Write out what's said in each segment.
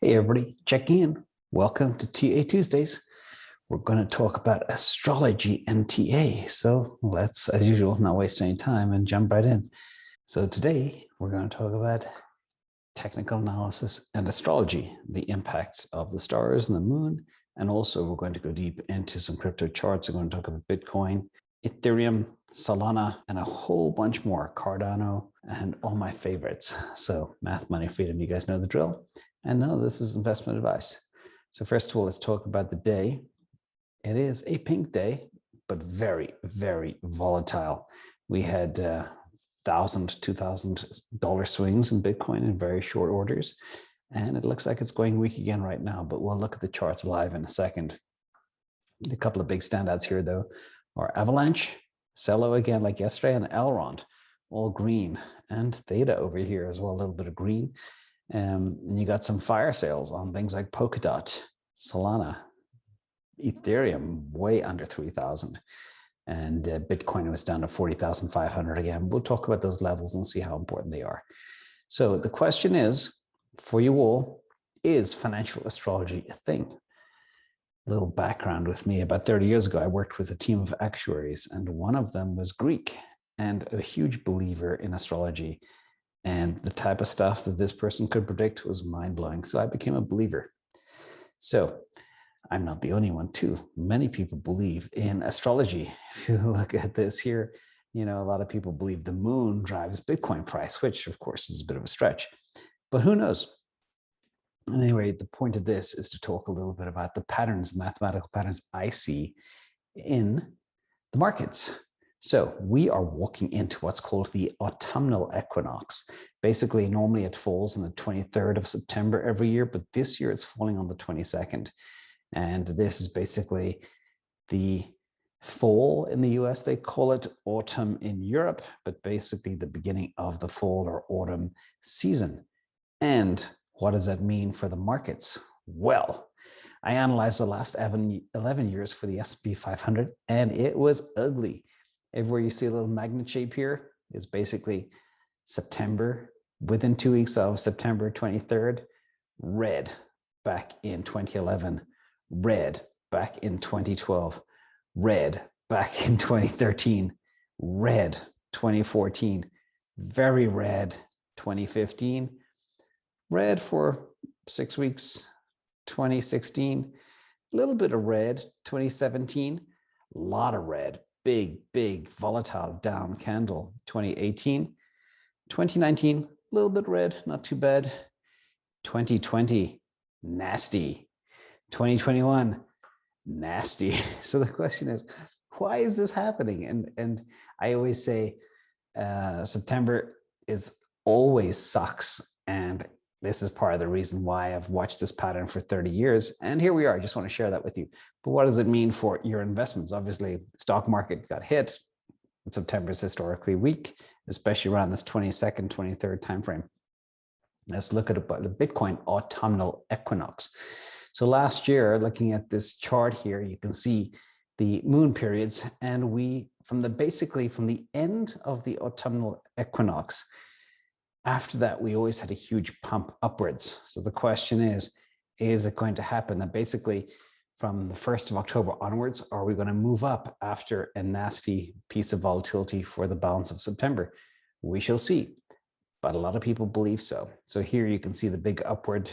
Hey everybody, check in. Welcome to TA Tuesdays. We're going to talk about astrology and TA. So let's, as usual, not waste any time and jump right in. So today we're going to talk about technical analysis and astrology, the impact of the stars and the moon. And also we're going to go deep into some crypto charts. We're going to talk about Bitcoin, Ethereum, Solana, and a whole bunch more, Cardano, and all my favorites. So math, money, freedom, you guys know the drill. And none of this is investment advice. So first of all, let's talk about the day. It is a pink day, but very, very volatile. We had $1,000, $2,000 swings in Bitcoin in very short orders. And it looks like it's going weak again right now, but we'll look at the charts live in a second. A couple of big standouts here, though, are Avalanche, Cello again, like yesterday, and Elrond, all green, and Theta over here as well, a little bit of green. And you got some fire sales on things like Polkadot, Solana, Ethereum, way under 3,000. And Bitcoin was down to 40,500 again. We'll talk about those levels and see how important they are. So the question is, for you all, is financial astrology a thing? A little background with me. About 30 years ago, I worked with a team of actuaries, and one of them was Greek and a huge believer in astrology. And the type of stuff that this person could predict was mind-blowing. So I became a believer. So I'm not the only one too. Many people believe in astrology. If you look at this here, you know, a lot of people believe the moon drives Bitcoin price, which of course is a bit of a stretch, but who knows? Anyway, the point of this is to talk a little bit about the patterns, mathematical patterns I see in the markets. So we are walking into what's called the Autumnal Equinox. Basically, normally it falls on the 23rd of September every year, but this year it's falling on the 22nd. And this is basically the fall in the US. They call it autumn in Europe, but basically the beginning of the fall or autumn season. And what does that mean for the markets? Well, I analyzed the last 11 years for the S&P 500, and it was ugly. Everywhere you see a little magnet shape here is basically September, within 2 weeks of September 23rd, red back in 2011, red back in 2012, red back in 2013, red 2014, very red 2015, red for 6 weeks 2016, a little bit of red 2017, a lot of red, big volatile down candle 2018, 2019 a little bit red, not too bad, 2020 nasty, 2021 nasty. So the question is, why is this happening? And I always say September is always sucks, and this is part of the reason why I've watched this pattern for 30 years. And here we are. I just want to share that with you. But what does it mean for your investments? Obviously, stock market got hit. September is historically weak, especially around this 22nd, 23rd timeframe. Let's look at the Bitcoin Autumnal Equinox. So last year, looking at this chart here, you can see the moon periods. And basically from the end of the Autumnal Equinox, after that, we always had a huge pump upwards. So the question is it going to happen that basically from the 1st of October onwards, are we going to move up after a nasty piece of volatility for the balance of September? We shall see, but a lot of people believe so. So here you can see the big upward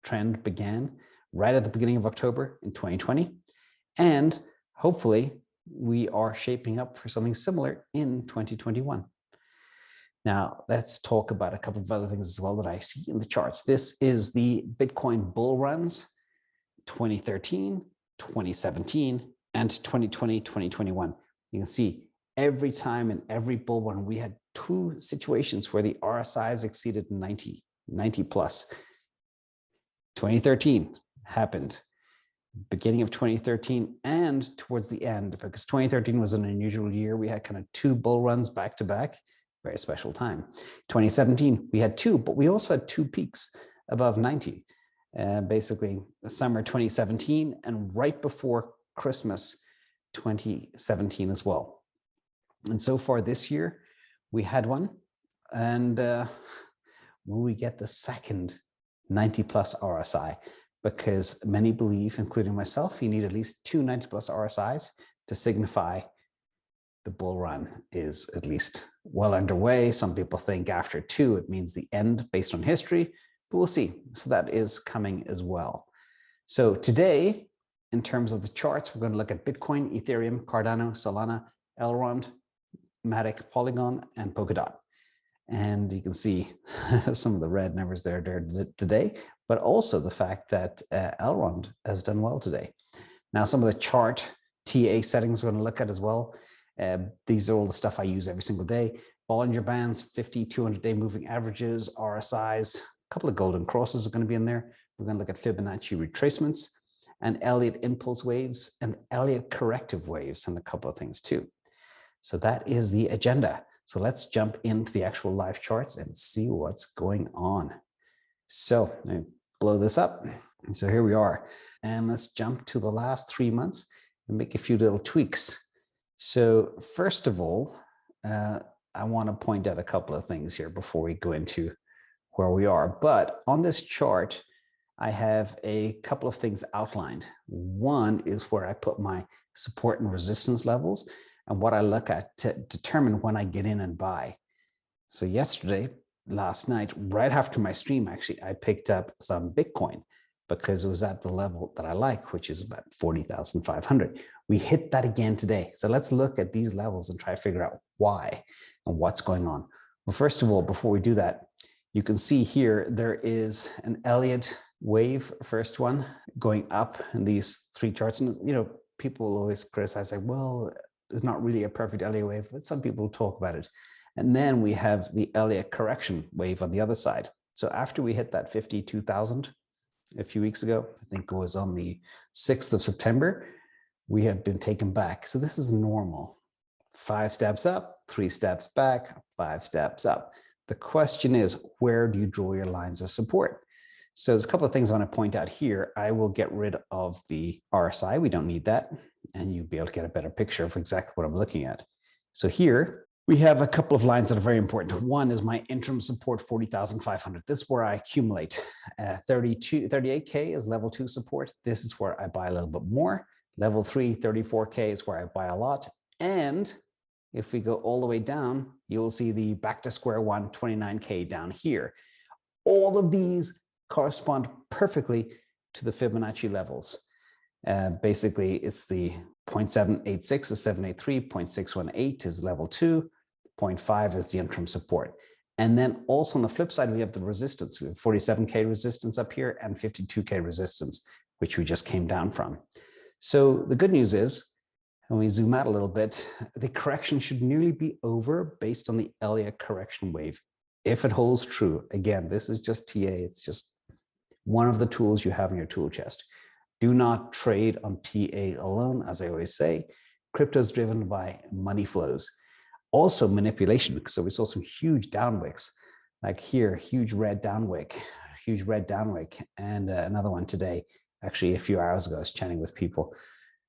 trend began right at the beginning of October in 2020. And hopefully we are shaping up for something similar in 2021. Now, let's talk about a couple of other things as well that I see in the charts. This is the Bitcoin bull runs, 2013, 2017, and 2020, 2021. You can see every time in every bull run, we had two situations where the RSIs exceeded 90 plus. 2013 happened, beginning of 2013 and towards the end, because 2013 was an unusual year. We had kind of two bull runs back to back. Very special time. 2017, we had two, but we also had two peaks above 90. Basically, the summer 2017 and right before Christmas 2017 as well. And so far this year, we had one. And will we get the second 90 plus RSI, because many believe, including myself, you need at least two 90 plus RSIs to signify the bull run is at least well underway. Some people think after two, it means the end based on history, but we'll see. So that is coming as well. So today, in terms of the charts, we're going to look at Bitcoin, Ethereum, Cardano, Solana, Elrond, Matic, Polygon, and Polkadot. And you can see some of the red numbers there today, but also the fact that Elrond has done well today. Now, some of the chart TA settings we're going to look at as well. These are all the stuff I use every single day. Bollinger Bands, 50, 200-day moving averages, RSIs, a couple of golden crosses are going to be in there. We're going to look at Fibonacci retracements and Elliott impulse waves and Elliott corrective waves and a couple of things too. So that is the agenda. So let's jump into the actual live charts and see what's going on. So let me blow this up. So here we are. And let's jump to the last 3 months and make a few little tweaks. So first of all, I want to point out a couple of things here before we go into where we are. But on this chart, I have a couple of things outlined. One is where I put my support and resistance levels and what I look at to determine when I get in and buy. So yesterday, last night, right after my stream, actually, I picked up some Bitcoin because it was at the level that I like, which is about 40,500. We hit that again today. So let's look at these levels and try to figure out why and what's going on. Well, first of all, before we do that, you can see here, there is an Elliott wave, first one, going up in these three charts. And, you know, people always criticize, like, well, it's not really a perfect Elliott wave, but some people talk about it. And then we have the Elliott correction wave on the other side. So after we hit that 52,000 a few weeks ago, I think it was on the 6th of September, we have been taken back. So this is normal. 5 steps up, 3 steps back, 5 steps up. The question is, where do you draw your lines of support? So there's a couple of things I want to point out here. I will get rid of the RSI. We don't need that. And you'll be able to get a better picture of exactly what I'm looking at. So here we have a couple of lines that are very important. One is my interim support, 40,500. This is where I accumulate. 38K is level 2 support. This is where I buy a little bit more. Level 3, 34K is where I buy a lot. And if we go all the way down, you'll see the back to square one, 29K down here. All of these correspond perfectly to the Fibonacci levels. Basically, it's the 0.786 is 783, 0.618 is level 2, 0.5 is the interim support. And then also on the flip side, we have the resistance. We have 47K resistance up here and 52K resistance, which we just came down from. So the good news is, when we zoom out a little bit, the correction should nearly be over based on the Elliott correction wave. If it holds true, again, this is just TA. It's just one of the tools you have in your tool chest. Do not trade on TA alone, as I always say. Crypto is driven by money flows. Also manipulation. So we saw some huge down wicks, like here, huge red down wick, and another one today. Actually, a few hours ago, I was chatting with people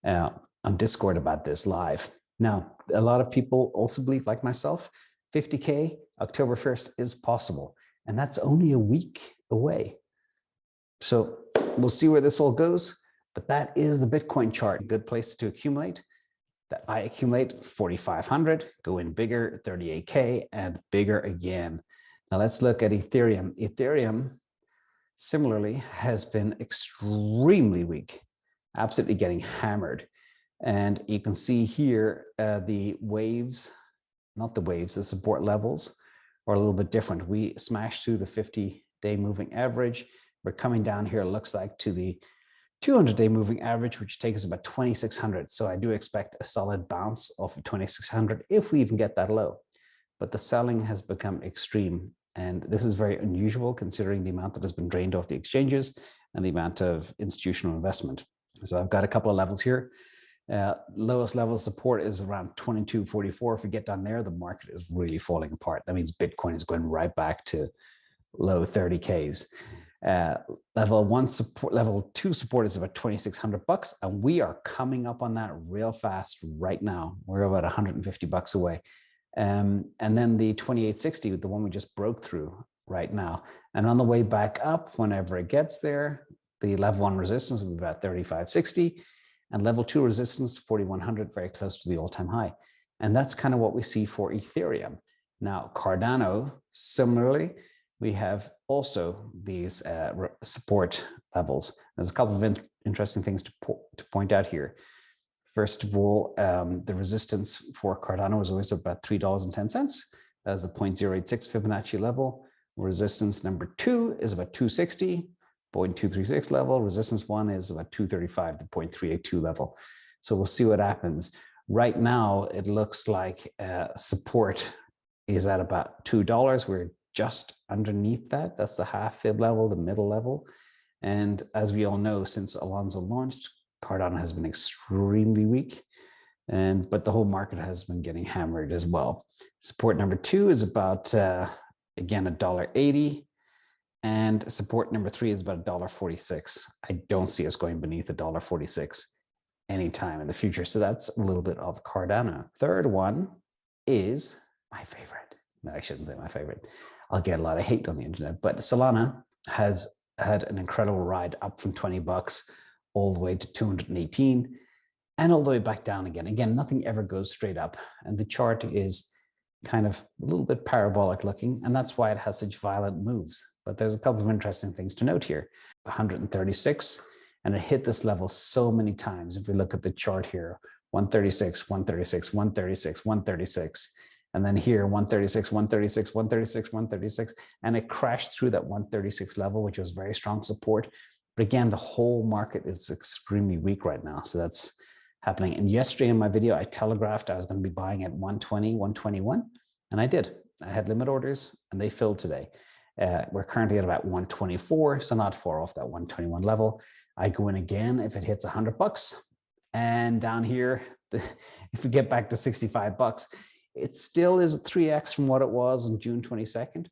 on Discord about this live. Now, a lot of people also believe, like myself, 50K October 1st is possible, and that's only a week away. So we'll see where this all goes, but that is the Bitcoin chart. Good place to accumulate. That I accumulate 4,500, go in bigger, 38K, and bigger again. Now let's look at Ethereum. Ethereum, similarly, has been extremely weak, absolutely getting hammered. And you can see here the waves, not the waves, the support levels are a little bit different. We smashed through the 50-day moving average. We're coming down here, it looks like, to the 200-day moving average, which takes us about 2,600. So I do expect a solid bounce off of 2,600 if we even get that low. But the selling has become extreme. And this is very unusual considering the amount that has been drained off the exchanges and the amount of institutional investment. So I've got a couple of levels here. Lowest level of support is around 2244. If we get down there, the market is really falling apart. That means Bitcoin is going right back to low 30Ks. Level 2 support is about $2,600, and we are coming up on that real fast right now. We're about $150 away. And then the 2860, the one we just broke through, right now. And on the way back up, whenever it gets there, the level 1 resistance will be about 35.60 and level 2 resistance 4100, very close to the all-time high. And that's kind of what we see for Ethereum. Now, Cardano, similarly, we have also these support levels. There's a couple of interesting things to point out here. First of all, the resistance for Cardano is always about $3.10. That's the 0.086 Fibonacci level. Resistance number 2 is about 260, 0.236 level. Resistance 1 is about 235, the 0.382 level. So we'll see what happens. Right now, it looks like support is at about $2. We're just underneath that. That's the half fib level, the middle level. And as we all know, since Alonso launched, Cardano has been extremely weak, but the whole market has been getting hammered as well. Support number 2 is about, again, $1.80. And support number 3 is about $1.46. I don't see us going beneath $1.46 anytime in the future. So that's a little bit of Cardano. Third one is my favorite. No, I shouldn't say my favorite. I'll get a lot of hate on the internet, but Solana has had an incredible ride up from 20 bucks all the way to 218 and all the way back down again. Again, nothing ever goes straight up. And the chart is kind of a little bit parabolic looking, and that's why it has such violent moves. But there's a couple of interesting things to note here. 136, and it hit this level so many times. If we look at the chart here, 136, 136, 136, 136, and then here 136, 136, 136, 136, and it crashed through that 136 level, which was very strong support. But again, the whole market is extremely weak right now. So that's happening. And yesterday in my video, I telegraphed I was going to be buying at 120, 121, and I did. I had limit orders and they filled today. We're currently at about 124, so not far off that 121 level. I go in again if it hits 100 bucks. And down here, if we get back to 65 bucks, it still is 3x from what it was on June 22nd,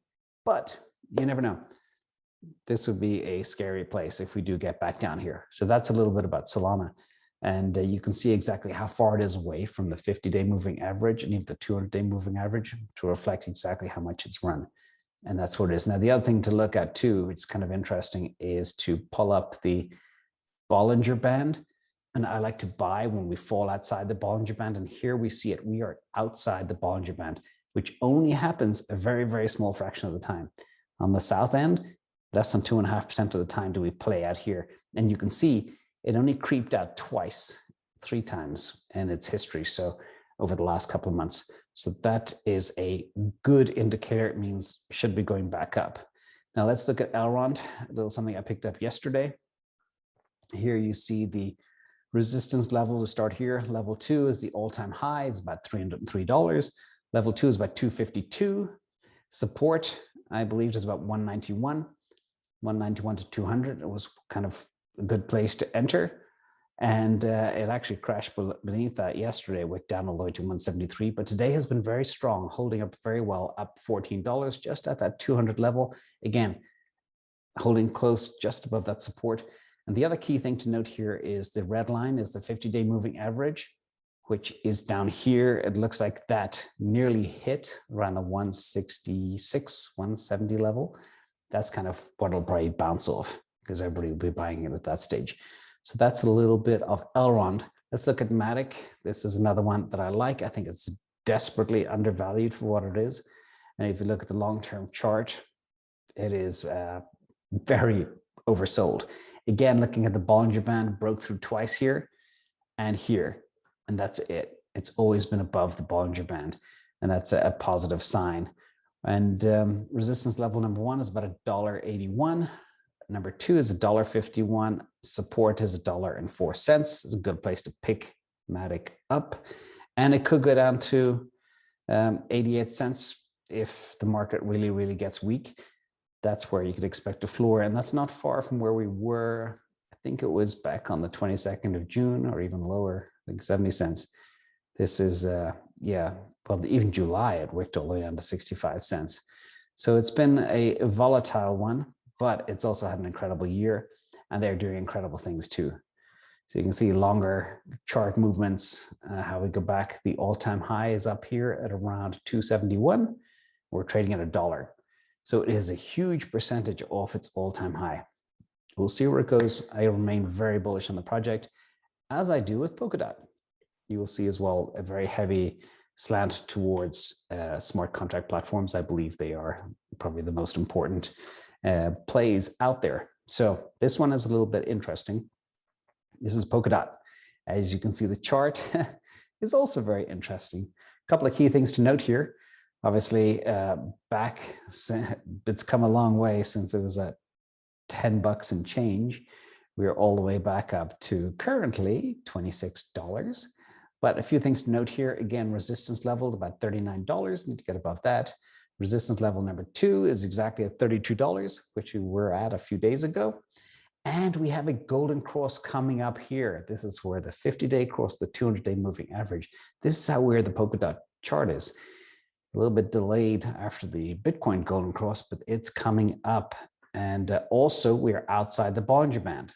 but you never know. This would be a scary place if we do get back down here. So that's a little bit about Solana. And you can see exactly how far it is away from the 50-day moving average and even the 200-day moving average to reflect exactly how much it's run. And that's what it is. Now, the other thing to look at too, which is kind of interesting, is to pull up the Bollinger Band. And I like to buy when we fall outside the Bollinger Band. And here we see it. We are outside the Bollinger Band, which only happens a very, very small fraction of the time. On the south end, less than 2.5% of the time do we play out here. And you can see it only creeped out twice, 3 times in its history. So over the last couple of months. So that is a good indicator. It means it should be going back up. Now let's look at Elrond, a little something I picked up yesterday. Here you see the resistance level to start here. Level 2 is the all-time high. It's about $303. Level 2 is about 252. Support, I believe, is about 191 to 200. It was kind of a good place to enter. And it actually crashed beneath that yesterday, went down all the way to 173. But today has been very strong, holding up very well, up $14, just at that 200 level. Again, holding close just above that support. And the other key thing to note here is the red line is the 50-day moving average, which is down here. It looks like that nearly hit around the 166, 170 level. That's kind of what it'll probably bounce off because everybody will be buying it at that stage. So that's a little bit of Elrond. Let's look at Matic. This is another one that I like. I think it's desperately undervalued for what it is. And if you look at the long-term chart, it is very oversold. Again, looking at the Bollinger Band, broke through twice here and here, and that's it. It's always been above the Bollinger Band, and that's a positive sign. And resistance level number 1 is about $1.81. Number 2 is $1.51. Support is $1.04. It's a good place to pick Matic up. And it could go down to 88 cents if the market really, really gets weak. That's where you could expect a floor. And that's not far from where we were. I think it was back on the 22nd of June or even lower, like 70 cents. This is, yeah, well, even July, it wicked all the way down to 65 cents. So it's been a volatile one, but it's also had an incredible year and they're doing incredible things too. So you can see longer chart movements, how we go back. The all-time high is up here at around 271. We're trading at $1. So it is a huge percentage off its all-time high. We'll see where it goes. I remain very bullish on the project, as I do with Polkadot. You will see as well a very heavy slant towards smart contract platforms. I believe they are probably the most important plays out there. So this one is a little bit interesting. This is Polkadot. As you can see, the chart is also very interesting. A couple of key things to note here. Obviously, it's come a long way since it was at $10 and change. We're all the way back up to currently $26. But a few things to note here. Again, resistance level about $39. Need to get above that. Resistance level number 2 is exactly at $32, which we were at a few days ago. And we have a golden cross coming up here. This is where the 50-day cross the 200-day moving average. This is how weird the Polkadot chart is. A little bit delayed after the Bitcoin golden cross, but it's coming up. And also, we are outside the Bollinger Band.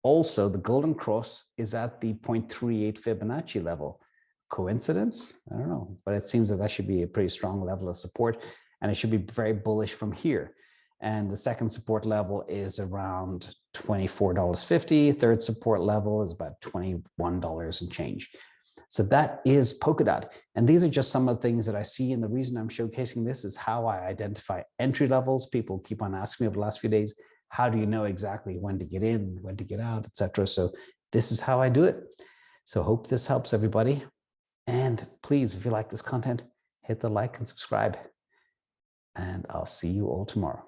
Also, the golden cross is at the 0.38 Fibonacci level. Coincidence? I don't know, but it seems that that should be a pretty strong level of support, and it should be very bullish from here. And the second support level is around $24.50. Third support level is about $21 and change. So that is Polkadot. And these are just some of the things that I see. And the reason I'm showcasing this is how I identify entry levels. People keep on asking me over the last few days, how do you know exactly when to get in, when to get out, etc. So this is how I do it. So hope this helps everybody. And please, if you like this content, hit the like and subscribe. And I'll see you all tomorrow.